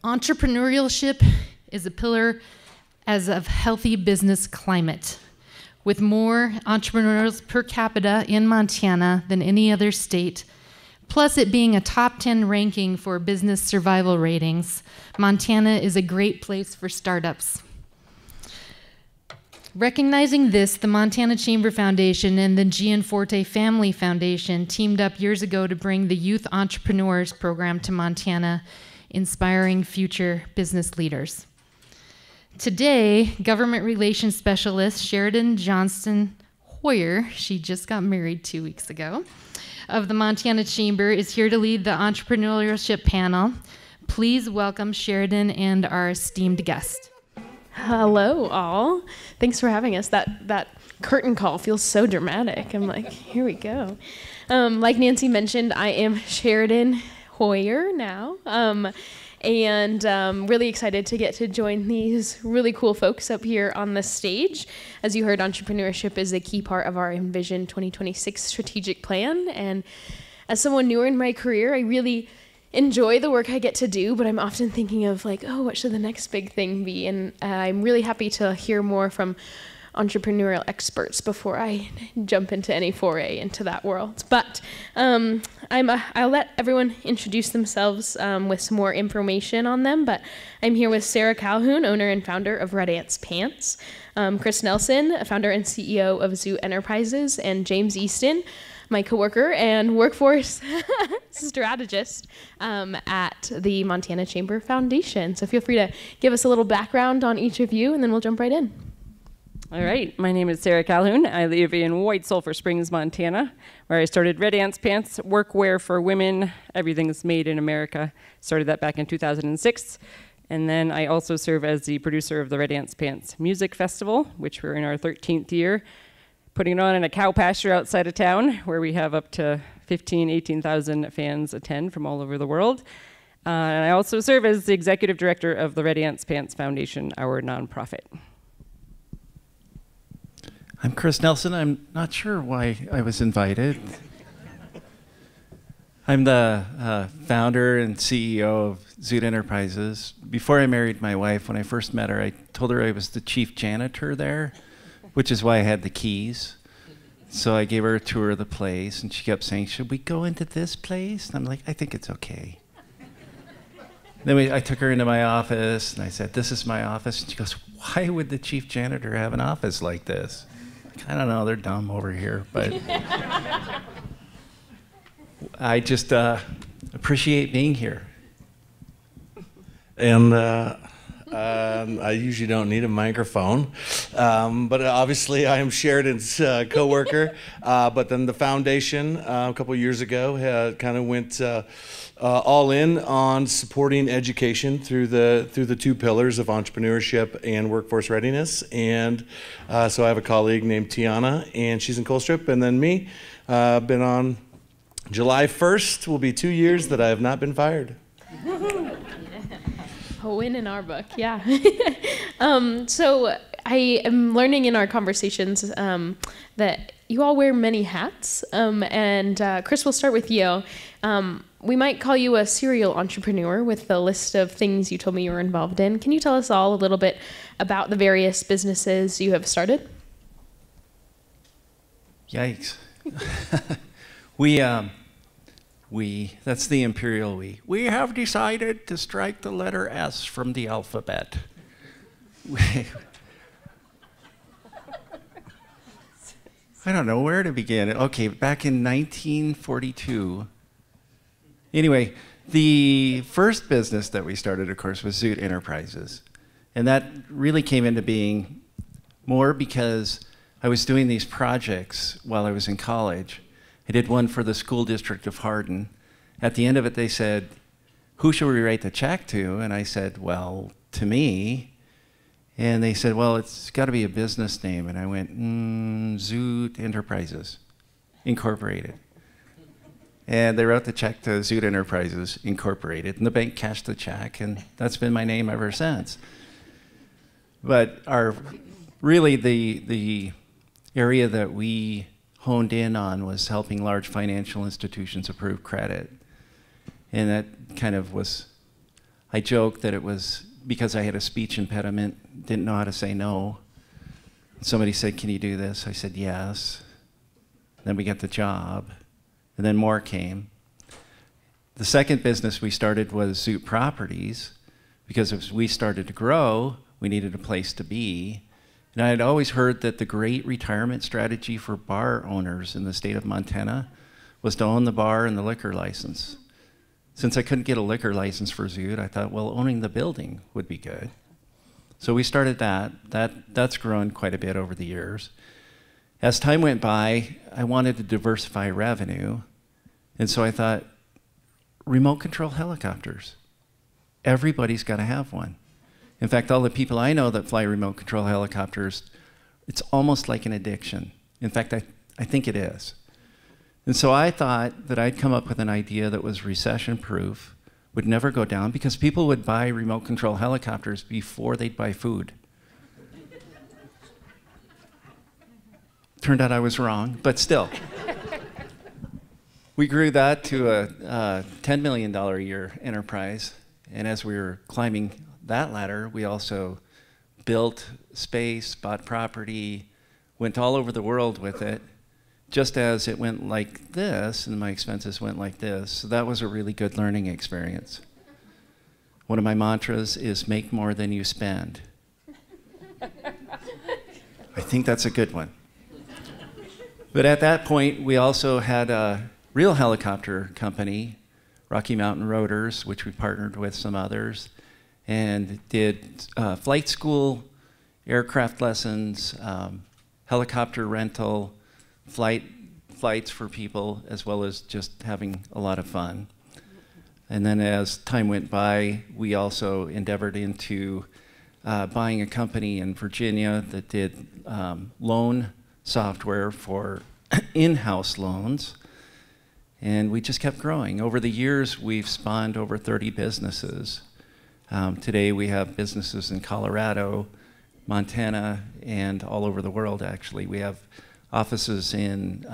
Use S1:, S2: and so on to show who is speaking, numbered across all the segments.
S1: Entrepreneurship is a pillar as of healthy business climate, with more entrepreneurs per capita in Montana than any other state, plus it being a top 10 ranking for business survival ratings. Montana is a great place for startups. Recognizing this, the Montana Chamber Foundation and the Gianforte Family Foundation teamed up years ago to bring the Youth Entrepreneurs Program to Montana, inspiring future business leaders. Today, Government Relations Specialist Sheridan Johnston Hoyer, she just got married 2 weeks ago, of the Montana Chamber is here to lead the entrepreneurship panel. Please welcome Sheridan and our esteemed guest.
S2: Hello, all. Thanks for having us. That curtain call feels so dramatic. I'm like, here we go. Like Nancy mentioned, I am Sheridan Hoyer now, and really excited to get to join these really cool folks up here on the stage. As you heard, entrepreneurship is a key part of our Envision 2026 strategic plan, and as someone newer in my career, I really enjoy the work I get to do, but I'm often thinking of like, oh, what should the next big thing be? And I'm really happy to hear more from entrepreneurial experts before I jump into any foray into that world. But I'll let everyone introduce themselves with some more information on them, but I'm here with Sarah Calhoun, owner and founder of Red Ants Pants, Chris Nelson, founder and CEO of Zoo Enterprises, and James Easton, my coworker and workforce strategist at the Montana Chamber Foundation. So feel free to give us a little background on each of you, and then we'll jump right in.
S3: All right, my name is Sarah Calhoun. I live in White Sulphur Springs, Montana, where I started Red Ants Pants, workwear for women. Everything's made in America. Started that back in 2006. And then I also serve as the producer of the Red Ants Pants Music Festival, which we're in our 13th year, putting it on in a cow pasture outside of town, where we have up to 18,000 fans attend from all over the world. And I also serve as the executive director of the Red Ants Pants Foundation, our nonprofit.
S4: I'm Chris Nelson. I'm not sure why I was invited. I'm the founder and CEO of Zoo Enterprises. Before I married my wife, when I first met her, I told her I was the chief janitor there, which is why I had the keys. So I gave her a tour of the place, and she kept saying, should we go into this place? And I'm like, I think it's okay. Then I took her into my office, and I said, this is my office. And she goes, why would the chief janitor have an office like this? I don't know, they're dumb over here, but I just appreciate being here.
S5: And I usually don't need a microphone, but obviously I am Sheridan's coworker. But then the foundation a couple years ago kind of went all in on supporting education through the two pillars of entrepreneurship and workforce readiness. And so I have a colleague named Tiana, and she's in Colstrip, and then me. Been on July 1st will be 2 years that I have not been fired.
S2: A win in our book, yeah. So I am learning in our conversations that you all wear many hats. And Chris, we'll start with you. We might call you a serial entrepreneur with the list of things you told me you were involved in. Can you tell us all a little bit about the various businesses you have started?
S4: Yikes. That's the imperial we. We have decided to strike the letter S from the alphabet. I don't know where to begin. Okay, back in 1942. Anyway, the first business that we started, of course, was Zoo Enterprises. And that really came into being more because I was doing these projects while I was in college. I did one for the school district of Hardin. At the end of it, they said, who should we write the check to? And I said, well, to me. And they said, well, it's got to be a business name. And I went, Zoo Enterprises Incorporated. And they wrote the check to Zoo Enterprises Incorporated, and the bank cashed the check, and that's been my name ever since. But really the area that we honed in on was helping large financial institutions approve credit. And that kind of was I joked that it was because I had a speech impediment, didn't know how to say no. Somebody said, "Can you do this?" I said, "Yes." Then we got the job, and then more came. The second business we started was Zoot Properties, because as we started to grow, we needed a place to be. And I had always heard that the great retirement strategy for bar owners in the state of Montana was to own the bar and the liquor license. Since I couldn't get a liquor license for Zoot, I thought, well, owning the building would be good. So we started that. That's grown quite a bit over the years. As time went by, I wanted to diversify revenue. And so I thought, remote control helicopters. Everybody's got to have one. In fact, all the people I know that fly remote control helicopters, it's almost like an addiction. In fact, I think it is. And so I thought that I'd come up with an idea that was recession-proof, would never go down, because people would buy remote control helicopters before they'd buy food. Turned out I was wrong, but still. We grew that to a $10 million a year enterprise. And as we were climbing that ladder, we also built space, bought property, went all over the world with it, just as it went like this, and my expenses went like this. So that was a really good learning experience. One of my mantras is make more than you spend. I think that's a good one. But at that point, we also had a real helicopter company, Rocky Mountain Rotors, which we partnered with some others, and did flight school, aircraft lessons, helicopter rental, flights for people, as well as just having a lot of fun. And then as time went by, we also endeavored into buying a company in Virginia that did loan software for in-house loans. And we just kept growing. Over the years, we've spawned over 30 businesses. Today, we have businesses in Colorado, Montana, and all over the world, actually. We have offices in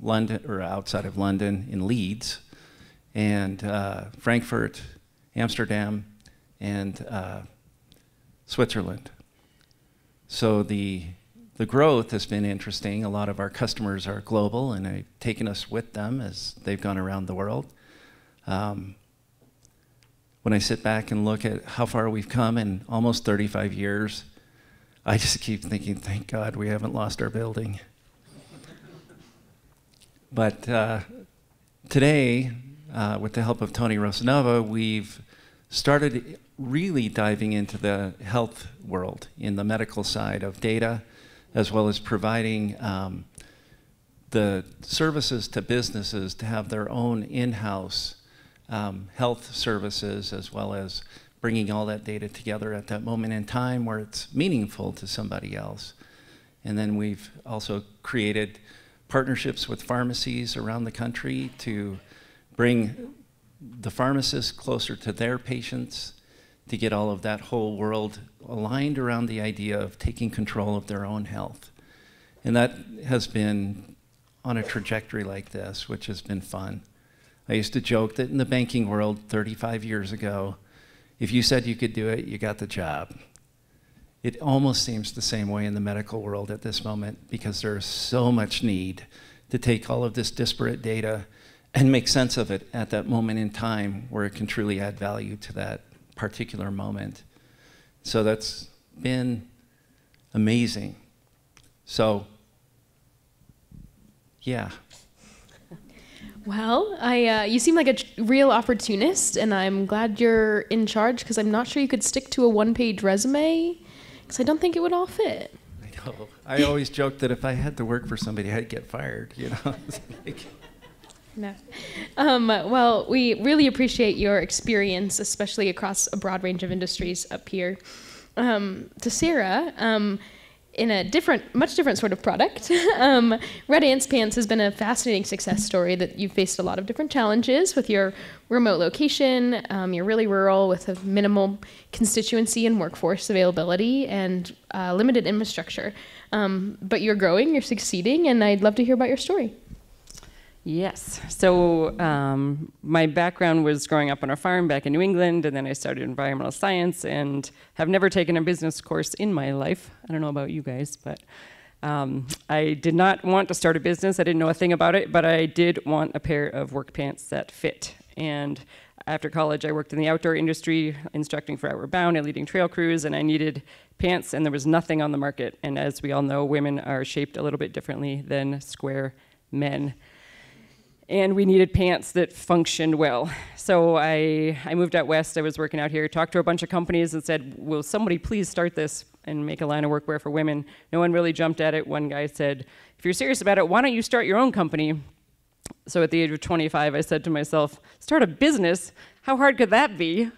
S4: London, or outside of London, in Leeds, and Frankfurt, Amsterdam, and Switzerland. So the growth has been interesting. A lot of our customers are global, and they've taken us with them as they've gone around the world. When I sit back and look at how far we've come in almost 35 years, I just keep thinking, thank God we haven't lost our building. But today, with the help of Tony Rosanova, we've started really diving into the health world in the medical side of data, as well as providing the services to businesses to have their own in-house health services, as well as bringing all that data together at that moment in time where it's meaningful to somebody else. And then we've also created partnerships with pharmacies around the country to bring the pharmacists closer to their patients, to get all of that whole world aligned around the idea of taking control of their own health. And that has been on a trajectory like this, which has been fun. I used to joke that in the banking world 35 years ago, if you said you could do it, you got the job. It almost seems the same way in the medical world at this moment, because there's so much need to take all of this disparate data and make sense of it at that moment in time where it can truly add value to that particular moment. So that's been amazing. So, yeah.
S2: Well, you seem like a real opportunist, and I'm glad you're in charge, because I'm not sure you could stick to a one-page resume, because I don't think it would all fit.
S4: I know. I always joke that if I had to work for somebody, I'd get fired, you know? Like,
S2: no. Well, we really appreciate your experience, especially across a broad range of industries up here. To Sarah, in a much different sort of product, Red Ants Pants has been a fascinating success story that you've faced a lot of different challenges with your remote location. You're really rural with a minimal constituency and workforce availability and limited infrastructure. But you're growing, you're succeeding, and I'd love to hear about your story.
S3: Yes. So my background was growing up on a farm back in New England, and then I started environmental science and have never taken a business course in my life. I don't know about you guys, but I did not want to start a business. I didn't know a thing about it, but I did want a pair of work pants that fit. And after college, I worked in the outdoor industry, instructing for Outward Bound and leading trail crews, and I needed pants, and there was nothing on the market. And as we all know, women are shaped a little bit differently than square men. And we needed pants that functioned well. So I moved out west. I was working out here, talked to a bunch of companies and said, will somebody please start this and make a line of workwear for women? No one really jumped at it. One guy said, if you're serious about it, why don't you start your own company? So at the age of 25, I said to myself, start a business? How hard could that be?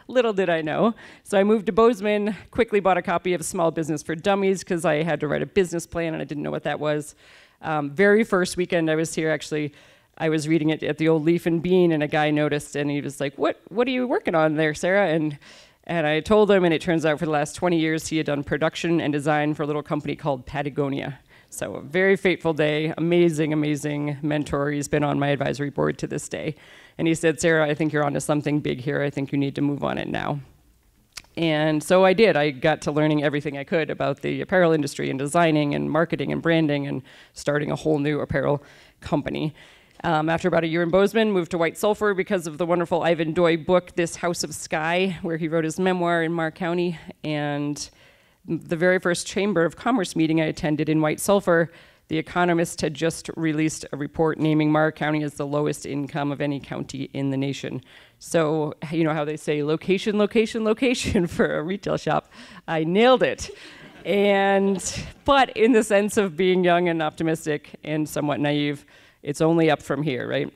S3: Little did I know. So I moved to Bozeman, quickly bought a copy of Small Business for Dummies because I had to write a business plan and I didn't know what that was. Very first weekend I was here, actually, I was reading it at the old Leaf and Bean, and a guy noticed, and he was like, what are you working on there, Sarah? And I told him, and it turns out for the last 20 years, he had done production and design for a little company called Patagonia. So a very fateful day, amazing, amazing mentor. He's been on my advisory board to this day. And he said, Sarah, I think you're onto something big here. I think you need to move on it now. And so I did. I got to learning everything I could about the apparel industry and designing and marketing and branding and starting a whole new apparel company. After about a year in Bozeman, moved to White Sulphur because of the wonderful Ivan Doig book, This House of Sky, where he wrote his memoir in Marr County. And the very first Chamber of Commerce meeting I attended in White Sulphur, The Economist had just released a report naming Marr County as the lowest income of any county in the nation. So, you know how they say location, location, location for a retail shop? I nailed it. But in the sense of being young and optimistic and somewhat naive, it's only up from here, right?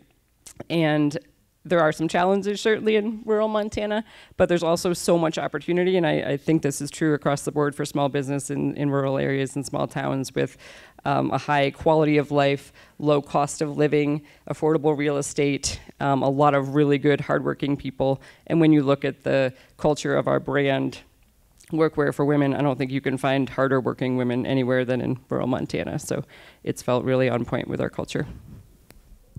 S3: And there are some challenges certainly in rural Montana, but there's also so much opportunity, and I think this is true across the board for small business in rural areas and small towns with a high quality of life, low cost of living, affordable real estate, a lot of really good hardworking people. And when you look at the culture of our brand, Workwear for Women, I don't think you can find harder working women anywhere than in rural Montana. So it's felt really on point with our culture.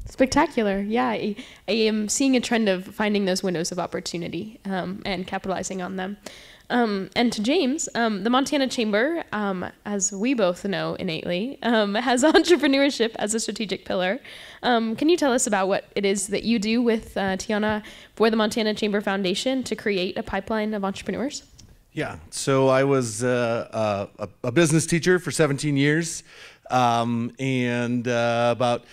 S2: Spectacular. Yeah, I am seeing a trend of finding those windows of opportunity and capitalizing on them. And to James, the Montana Chamber, as we both know innately, has entrepreneurship as a strategic pillar. Can you tell us about what it is that you do with Tiana for the Montana Chamber Foundation to create a pipeline of entrepreneurs?
S5: Yeah, so I was a business teacher for 17 years, and about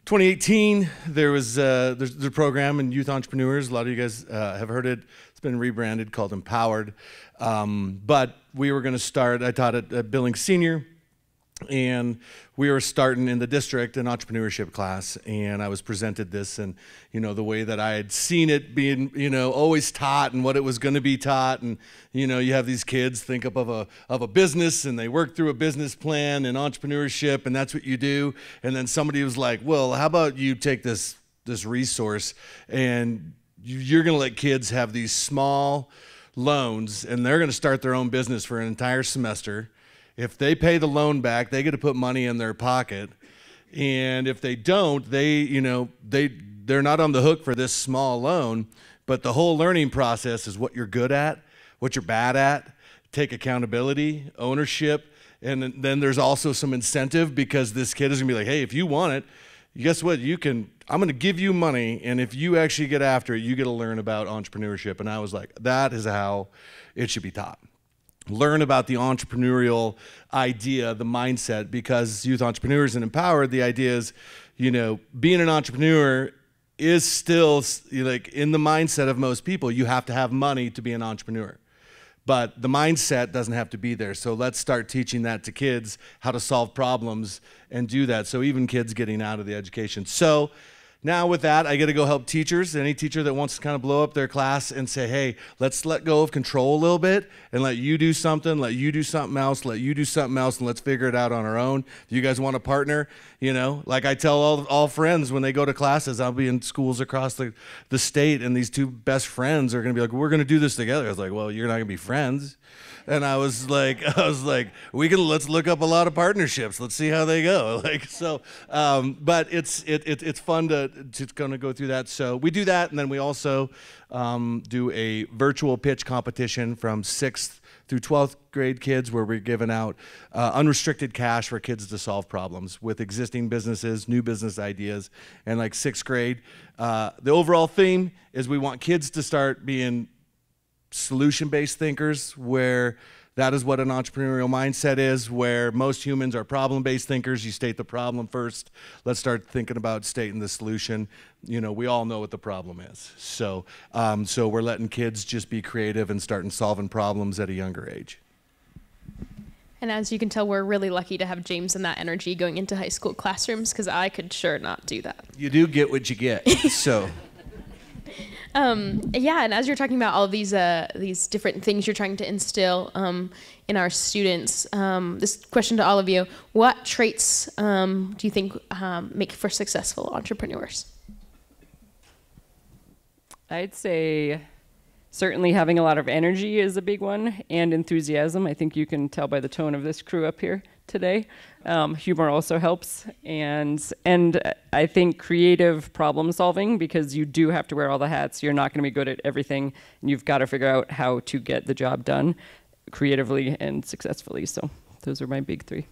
S5: 2018, there's a program in Youth Entrepreneurs. A lot of you guys have heard it. It's been rebranded called Empowered. But we were going to start, I taught at Billings Senior, and we were starting in the district an entrepreneurship class, and I was presented this, and the way that I had seen it being always taught and what it was going to be taught, and you have these kids think up of a business, and they work through a business plan and entrepreneurship, and that's what you do. And then somebody was like, well, how about you take this resource and you're going to let kids have these small loans, and they're going to start their own business for an entire semester. If they pay the loan back, they get to put money in their pocket. And if they don't, they're not on the hook for this small loan, but the whole learning process is what you're good at, what you're bad at, take accountability, ownership, and then there's also some incentive because this kid is gonna be like, hey, if you want it, guess what, I'm gonna give you money, and if you actually get after it, you get to learn about entrepreneurship. And I was like, that is how it should be taught. Learn about the entrepreneurial idea, the mindset, because Youth Entrepreneurs and Empowered, the idea is, being an entrepreneur is still like in the mindset of most people. You have to have money to be an entrepreneur, but the mindset doesn't have to be there. So let's start teaching that to kids, how to solve problems and do that. So even kids getting out of the education. So now with that, I get to go help teachers, any teacher that wants to kind of blow up their class and say, hey, let's let go of control a little bit and let you do something, let you do something else, let you do something else, and let's figure it out on our own. If you guys want to partner, like I tell all friends when they go to classes, I'll be in schools across the state, and these two best friends are going to be like, we're going to do this together. I was like, well, you're not going to be friends. And let's look up a lot of partnerships. Let's see how they go. But it's fun to kind of go through that. So we do that, and then we also do a virtual pitch competition from 6th through 12th grade kids, where we're giving out unrestricted cash for kids to solve problems with existing businesses, new business ideas, and like 6th grade. The overall theme is we want kids to start being solution-based thinkers, where that is what an entrepreneurial mindset is, where most humans are problem-based thinkers. You state the problem first. Let's start thinking about stating the solution. We all know what the problem is. So we're letting kids just be creative and starting solving problems at a younger age.
S2: And as you can tell, we're really lucky to have James and that energy going into high school classrooms, because I could sure not do that.
S5: You do get what you get, so.
S2: Yeah, and as you're talking about all of these different things you're trying to instill in our students, this question to all of you: what traits do you think make for successful entrepreneurs?
S3: I'd say certainly having a lot of energy is a big one, and enthusiasm. I think you can tell by the tone of this crew up here today. Humor also helps, and I think creative problem solving, because you do have to wear all the hats. You're not going to be good at everything, and you've got to figure out how to get the job done creatively and successfully. So those are my big 3.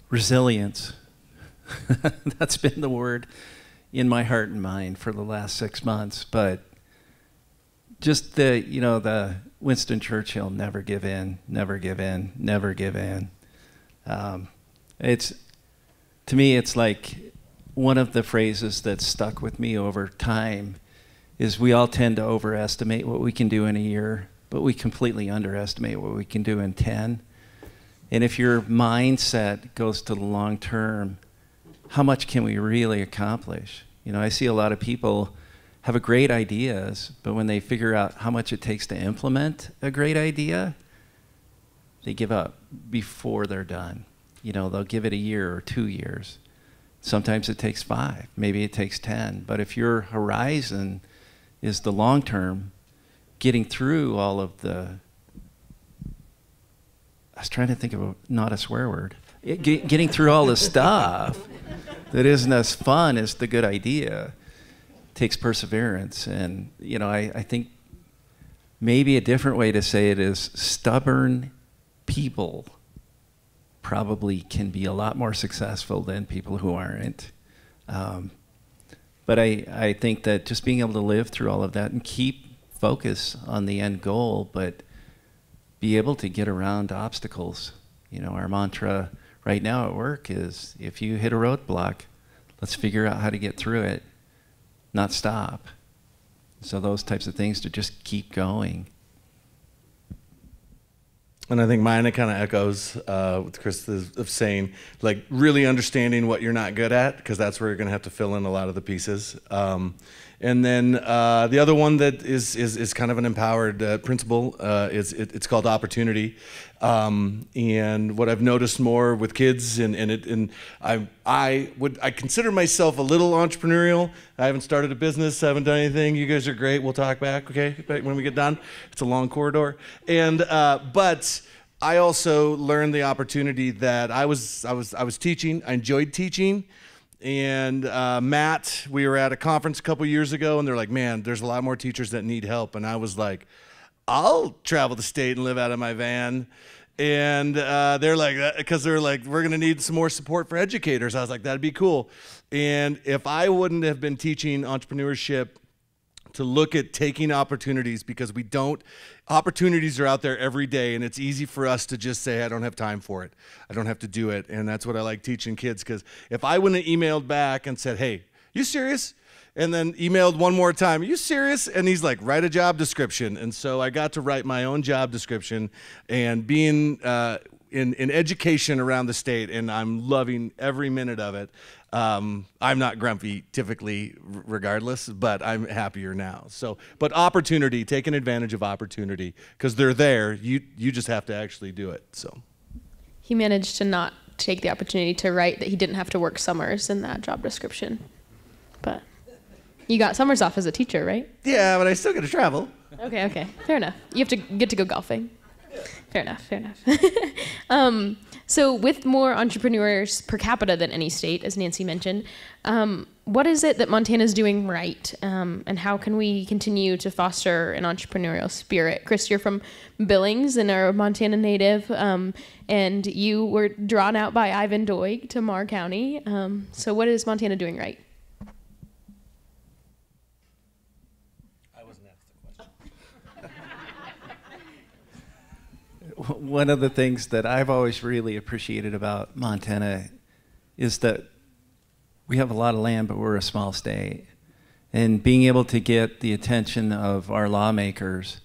S4: Resilience. That's been the word in my heart and mind for the last 6 months, but just the Winston Churchill, never give in, never give in, never give in. To me, it's like one of the phrases that's stuck with me over time is we all tend to overestimate what we can do in a year, but we completely underestimate what we can do in 10. And if your mindset goes to the long term, how much can we really accomplish? I see a lot of people have great ideas, but when they figure out how much it takes to implement a great idea, they give up before they're done. They'll give it a year or 2 years. Sometimes it takes 5, maybe it takes 10. But if your horizon is the long term, getting through all of I was trying to think of not a swear word. Getting through all the stuff that isn't as fun as the good idea takes perseverance. And, I think maybe a different way to say it is stubborn people probably can be a lot more successful than people who aren't. But I think that just being able to live through all of that and keep focus on the end goal, but be able to get around obstacles. Our mantra right now at work is, if you hit a roadblock, let's figure out how to get through it, not stop. So those types of things, to just keep going.
S5: And I think mine kind of echoes with Chris of saying, like, really understanding what you're not good at, because that's where you're going to have to fill in a lot of the pieces. And then the other one that is kind of an empowered principle it's called opportunity. And what I've noticed more with kids, and I consider myself a little entrepreneurial. I haven't started a business, I haven't done anything. You guys are great. We'll talk back, okay, when we get done. It's a long corridor. And but I also learned the opportunity that I was teaching. I enjoyed teaching. And Matt, we were at a conference a couple years ago, and they're like, man, there's a lot more teachers that need help. And I was like, I'll travel the state and live out of my van. And they're like, because they're like, we're going to need some more support for educators. I was like, that'd be cool. And if I wouldn't have been teaching entrepreneurship to look at taking opportunities, because opportunities are out there every day, and it's easy for us to just say, I don't have time for it. I don't have to do it. And that's what I like teaching kids, because if I wouldn't have emailed back and said, hey, you serious? And then emailed one more time, are you serious? And he's like, write a job description. And so I got to write my own job description, and being in education around the state, and I'm loving every minute of it. I'm not grumpy typically regardless, but I'm happier now. So, but opportunity, taking advantage of opportunity, because they're there. You just have to actually do it. So
S2: He managed to not take the opportunity to write that he didn't have to work summers in that job description. But you got summers off as a teacher, right?
S5: Yeah, but I still got to travel.
S2: Okay. Fair enough. You have to get to go golfing. Fair enough. So with more entrepreneurs per capita than any state, as Nancy mentioned, what is it that Montana's doing right? And how can we continue to foster an entrepreneurial spirit? Chris, you're from Billings and are a Montana native, and you were drawn out by Ivan Doig to Marr County. So what is Montana doing right?
S4: One of the things that I've always really appreciated about Montana is that we have a lot of land, but we're a small state. And being able to get the attention of our lawmakers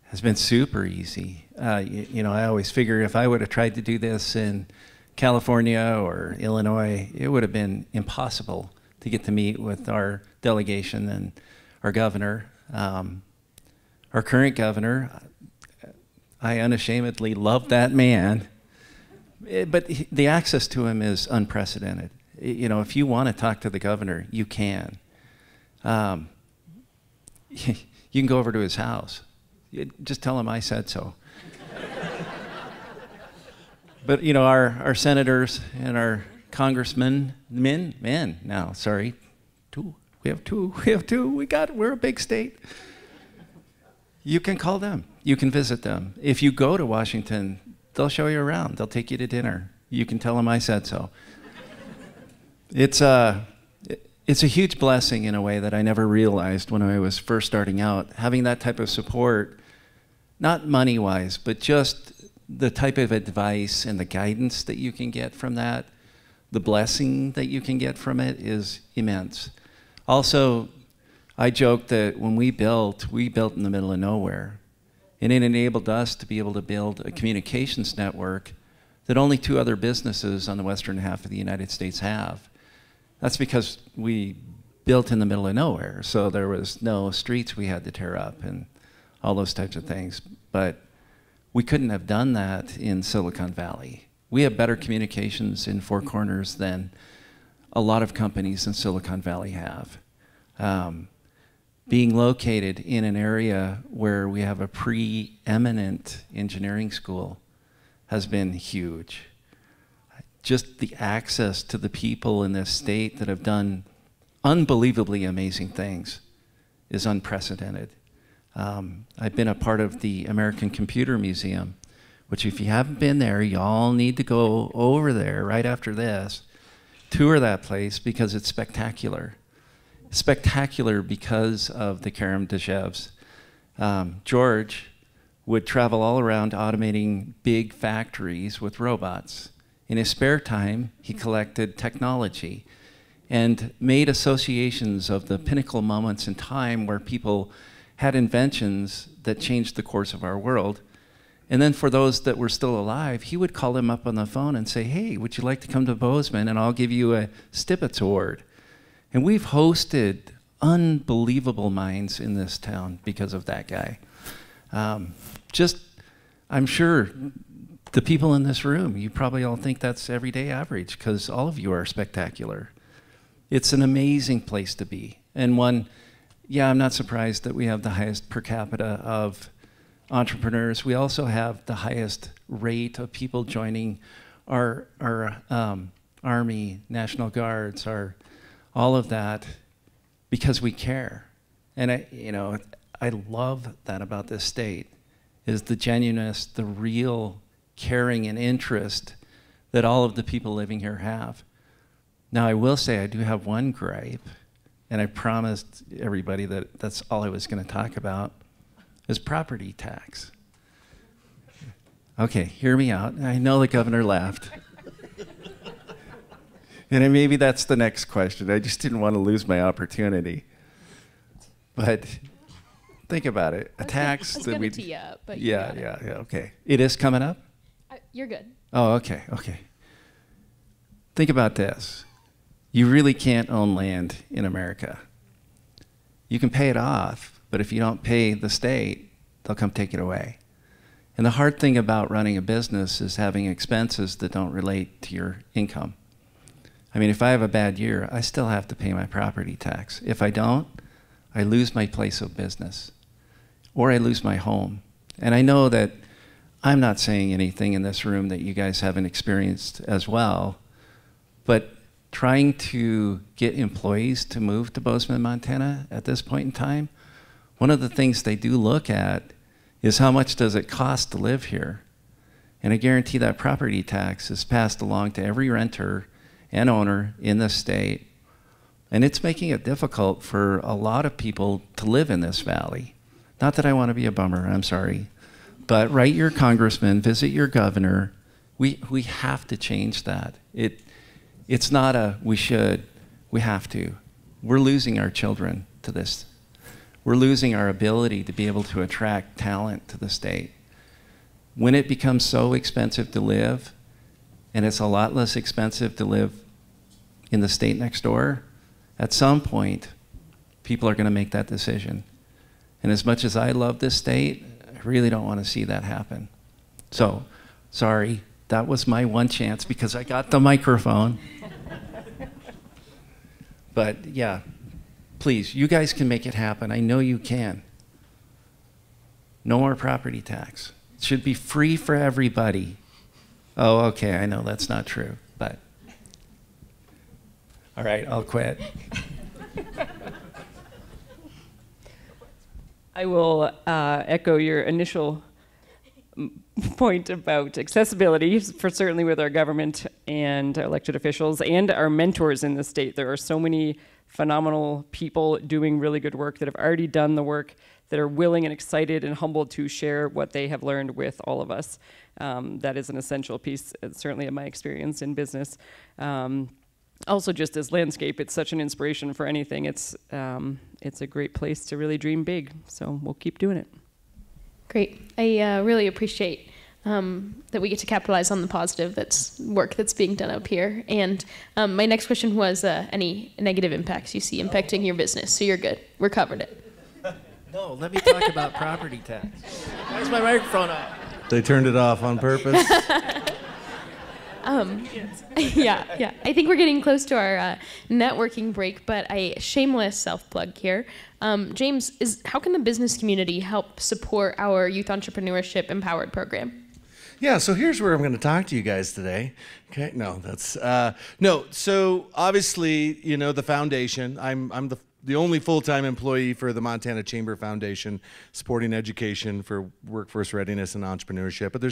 S4: has been super easy. I always figure if I would have tried to do this in California or Illinois, it would have been impossible to get to meet with our delegation and our governor. Our current governor, I unashamedly love that man, but the access to him is unprecedented. If you want to talk to the governor, you can. You can go over to his house. Just tell him I said so. But our senators and our congressmen, two. We have two. We're a big state. You can call them. You can visit them. If you go to Washington, they'll show you around. They'll take you to dinner. You can tell them I said so. It's a huge blessing in a way that I never realized when I was first starting out. Having that type of support, not money-wise, but just the type of advice and the guidance that you can get from that, the blessing that you can get from it is immense. Also, I joke that when we built in the middle of nowhere. And it enabled us to be able to build a communications network that only 2 other businesses on the western half of the United States have. That's because we built in the middle of nowhere, so there was no streets we had to tear up and all those types of things. But we couldn't have done that in Silicon Valley. We have better communications in Four Corners than a lot of companies in Silicon Valley have. Being located in an area where we have a preeminent engineering school has been huge. Just the access to the people in this state that have done unbelievably amazing things is unprecedented. I've been a part of the American Computer Museum, which if you haven't been there, y'all need to go over there right after this, tour that place because it's spectacular. Spectacular because of the Karam Deshevs. George would travel all around automating big factories with robots. In his spare time, he collected technology and made associations of the pinnacle moments in time where people had inventions that changed the course of our world. And then for those that were still alive, he would call them up on the phone and say, hey, would you like to come to Bozeman and I'll give you a Stibitz Award. And we've hosted unbelievable minds in this town because of that guy. I'm sure the people in this room, you probably all think that's everyday average because all of you are spectacular. It's an amazing place to be. And I'm not surprised that we have the highest per capita of entrepreneurs. We also have the highest rate of people joining our Army, National Guards, all of that because we care. And I love that about this state is the genuineness, the real caring and interest that all of the people living here have. Now I will say I do have one gripe, and I promised everybody that that's all I was going to talk about, is property tax. Okay, hear me out. I know the governor laughed. And then maybe that's the next question. I just didn't want to lose my opportunity. But think about it. A tax that we
S2: tee up, but
S4: yeah, okay. It is coming up?
S2: You're good.
S4: Oh, okay. Think about this. You really can't own land in America. You can pay it off, but if you don't pay the state, they'll come take it away. And the hard thing about running a business is having expenses that don't relate to your income. I mean, if I have a bad year, I still have to pay my property tax. If I don't, I lose my place of business. or I lose my home. And I know that I'm not saying anything in this room that you guys haven't experienced as well, but trying to get employees to move to Bozeman, Montana at this point in time, one of the things they do look at is how much does it cost to live here. And I guarantee that property tax is passed along to every renter and owner in the state. And it's making it difficult for a lot of people to live in this valley. Not that I want to be a bummer, I'm sorry. But write your congressman, visit your governor. We have to change that. It's not a we should, we have to. We're losing our children to this. We're losing our ability to be able to attract talent to the state. When it becomes so expensive to live, and it's a lot less expensive to live in the state next door, at some point, people are going to make that decision. And as much as I love this state, I really don't want to see that happen. So, sorry, that was my one chance because I got the microphone. But yeah, please, you guys can make it happen. I know you can. No more property tax. It should be free for everybody. Oh, okay, I know that's not true, but all right, I'll quit.
S3: I will echo your initial point about accessibility, for certainly with our government and our elected officials and our mentors in the state. There are so many phenomenal people doing really good work that have already done the work, that are willing and excited and humbled to share what they have learned with all of us. That is an essential piece, certainly in my experience in business. Also, just as landscape, it's such an inspiration for anything. It's a great place to really dream big, so we'll keep doing it.
S2: Great. I really appreciate that we get to capitalize on the positive work that's being done up here. And my next question was any negative impacts you see impacting your business. So you're good. We're covered it.
S4: No, let me talk about property tax. Why is my microphone off?
S5: They turned it off on purpose.
S2: Yeah. I think we're getting close to our networking break, but a shameless self-plug here. James, how can the business community help support our Youth Entrepreneurship Empowered program?
S5: Yeah, so here's where I'm going to talk to you guys today. Okay, no, that's no. So obviously, you know, the foundation. I'm the only full-time employee for the Montana Chamber Foundation, supporting education for workforce readiness and entrepreneurship. But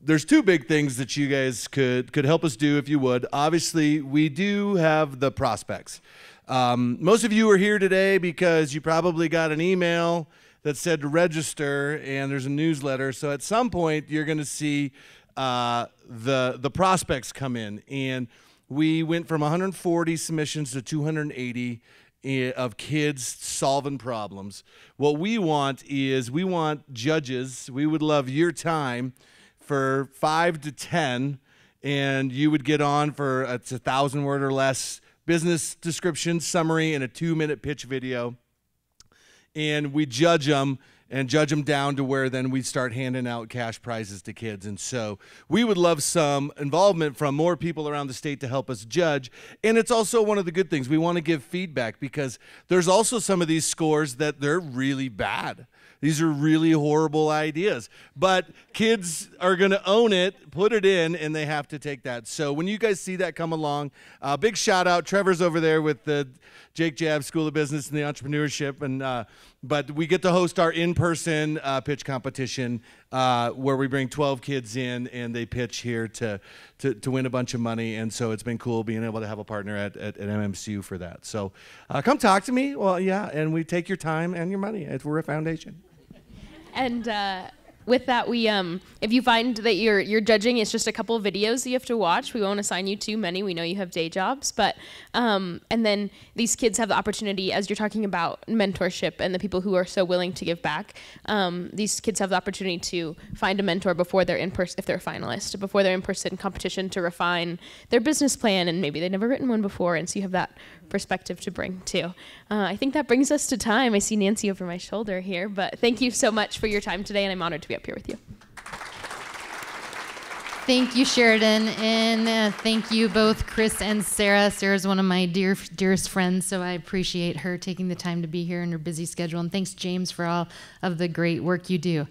S5: there's two big things that you guys could help us do if you would. Obviously, we do have the prospects. Most of you are here today because you probably got an email that said to register, and there's a newsletter. So at some point, you're going to see the prospects come in. And we went from 140 submissions to 280 of kids solving problems. What we want is we want judges. We would love your time for 5 to 10, and you would get on for it's 1,000 word or less business description, summary, and a 2-minute pitch video. And we judge them down to where then we start handing out cash prizes to kids. And so we would love some involvement from more people around the state to help us judge. And it's also one of the good things. We want to give feedback because there's also some of these scores that they're really bad. These are really horrible ideas. But kids are going to own it, put it in, and they have to take that. So when you guys see that come along, big shout out. Trevor's over there with the Jake Jab School of Business and the Entrepreneurship. And but we get to host our in-person pitch competition where we bring 12 kids in and they pitch here to win a bunch of money. And so it's been cool being able to have a partner at MMCU for that. So come talk to me. Well, yeah, and we take your time and your money. We're a foundation.
S2: And with that, we if you find that you're judging, it's just a couple of videos that you have to watch. We won't assign you too many. We know you have day jobs, but and then these kids have the opportunity, as you're talking about mentorship and the people who are so willing to give back. These kids have the opportunity to find a mentor before they're in person, if they're a finalist, before they're in person competition, to refine their business plan, and maybe they've never written one before, and so you have that perspective to bring too. I think that brings us to time. I see Nancy over my shoulder here, but thank you so much for your time today, and I'm honored to be up here with you.
S1: Thank you, Sheridan, and thank you both, Chris and Sarah. Sarah's one of my dearest friends, so I appreciate her taking the time to be here in her busy schedule. And thanks, James, for all of the great work you do.